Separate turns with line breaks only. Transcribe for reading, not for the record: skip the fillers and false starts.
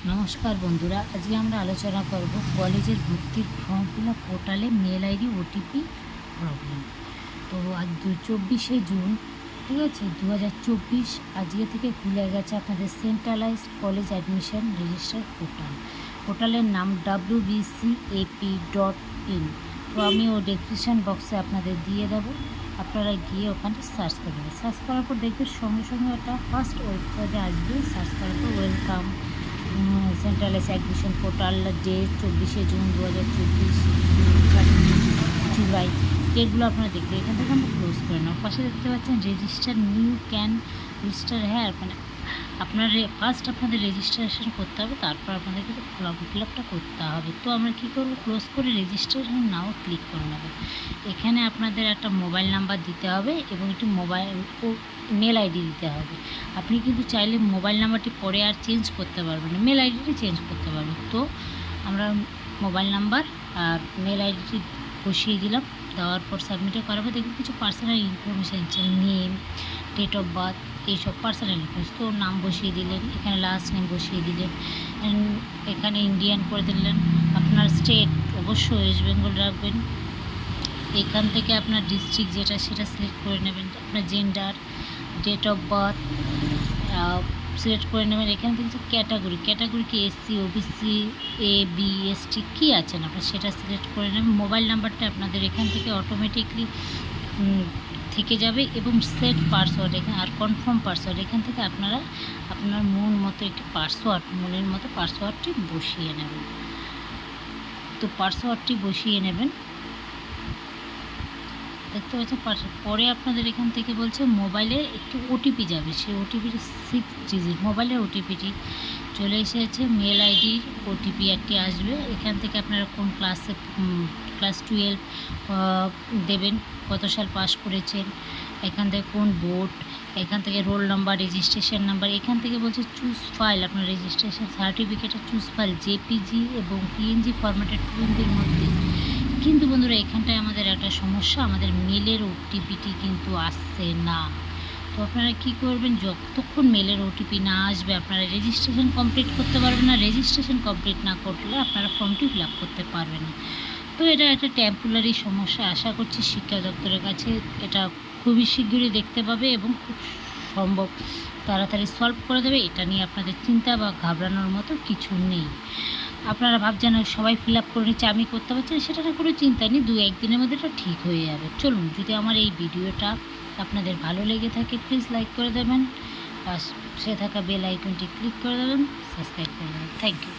নমস্কার বন্ধুরা, আজকে আমরা আলোচনা করব কলেজের ভর্তির ফর্ম ফিল আপ পোর্টালে মেল আইডি ওটিপি প্রবলেম। তো আজ 24শে জুন, ঠিক আছে, 2024 আজকে থেকে খুলে গেছে আপনাদের সেন্ট্রালাইজড কলেজ অ্যাডমিশন রেজিস্টার পোর্টালের নাম wbcap.in। তো আমি ও ডেসক্রিপশান বক্সে আপনাদের দিয়ে দেবো, আপনারা গিয়ে ওখানে সার্চ করবেন। সার্চ করার পর দেখবেন সঙ্গে সঙ্গে ওটা ফার্স্ট ওয়েবসাইটে আসবে। সার্চ করার পর welcome centralise admission portal, date 24শে জুন 2024, জুলাই, ডেটগুলো আপনারা দেখতে এখান থেকে আমরা ক্লোজ করে নেব। পাশে দেখতে পাচ্ছেন রেজিস্টার নিউ ক্যান রেজিস্টার। হ্যাঁ, মানে আপনার ফার্স্ট আপনাদের রেজিস্ট্রেশন করতে হবে, তারপর আপনাদেরকে ফর্ম ফিল আপটা করতে হবে। তো আমরা কী করবো, ক্লোজ করে রেজিস্ট্রেশন নাও ক্লিক করে নেব। এখানে আপনাদের একটা মোবাইল নাম্বার দিতে হবে এবং একটি মেল আইডি দিতে হবে। আপনি কিন্তু চাইলে মোবাইল নাম্বারটি পরে আর চেঞ্জ করতে পারবেন না, মেল আইডিটি চেঞ্জ করতে পারবেন। তো আমরা মোবাইল নাম্বার আর মেল আইডিটি বসিয়ে দিলাম। দেওয়ার পর সাবমিটে করাবো। দেখুন কিছু personal information, name, date of birth, এইসব পার্সোনাল ইনফরমেশন। তো নাম বসিয়ে দিলেন, এখানে লাস্ট নেম বসিয়ে দিলেন, এখানে ইন্ডিয়ান করে দিলেন। আপনার স্টেট অবশ্যই ওয়েস্ট বেঙ্গল রাখবেন। এখান থেকে আপনার ডিস্ট্রিক্ট যেটা সেটা সিলেক্ট করে নেবেন। আপনার gender, date of birth select করে নেবেন। এখান থেকে যে ক্যাটাগরি কি এসসি, ওবিসি, বি, এসটি কী আছেন আপনার সেটা সিলেক্ট করে নেবেন। মোবাইল নাম্বারটা আপনাদের এখান থেকে অটোমেটিকলি থেকে যাবে এবং সেট পাসওয়ার্ড এখানে আর কনফার্ম পাসওয়ার্ড এখান থেকে আপনারা আপনার মন মতো একটি মনের মতো পাসওয়ার্ডটি বসিয়ে নেবেন। তো পাসওয়ার্ডটি বসিয়ে নেবেন, দেখতে পাচ্ছেন। পরে আপনাদের এখান থেকে বলছে মোবাইলে একটি ওটিপি যাবে, সেই ওটিপিটি 6 ডিজিট মোবাইলের ওটিপিটি চলে এসেছে। মেল আইডির ওটিপি একটি আসবে। এখান থেকে আপনারা কোন ক্লাসে, ক্লাস 12 দেবেন, কত সাল পাস করেছেন, এখান থেকে কোন বোর্ড, এখান থেকে রোল নাম্বার, রেজিস্ট্রেশন নাম্বার। এখান থেকে বলছে চুজ ফাইল, আপনার রেজিস্ট্রেশন সার্টিফিকেটের চুজ ফাইল জেপিজি এবং পিএনজি ফরম্যাটের টুইনদের মধ্যে। কিন্তু বন্ধুরা এখানটায় আমাদের একটা সমস্যা, আমাদের মেলের ওটিপিটি কিন্তু আসছে না। তো আপনারা কী করবেন, যতক্ষণ মেলের ওটিপি না আসবে আপনারা রেজিস্ট্রেশন কমপ্লিট করতে পারবেন না। রেজিস্ট্রেশন কমপ্লিট না করলে আপনারা ফর্মটি ফিল আপ করতে পারবেন না। তো এটা একটা টেম্পোরারি সমস্যা। আশা করছি শিক্ষা দপ্তরের কাছে এটা খুবই শীঘ্রই দেখতে পাবে এবং খুব সম্ভব তাড়াতাড়ি সলভ করে দেবে। এটা নিয়ে আপনাদের চিন্তা বা ঘাবড়ানোর মতো কিছু নেই। আপনারা ভাবছেন সবাই ফিল আপ করে নিচ্ছে, আমি করতে পারছি না, সেটা না কোনো চিন্তা নেই, 2-1 দিনের মধ্যে এটা ঠিক হয়ে যাবে। চলুন, যদি আমার এই ভিডিওটা আপনাদের ভালো লেগে থাকে প্লিজ লাইক করে দেবেন, পাশে থাকা বেল আইকনটি ক্লিক করে দেবেন, সাবস্ক্রাইব করে দেবেন। Thank you.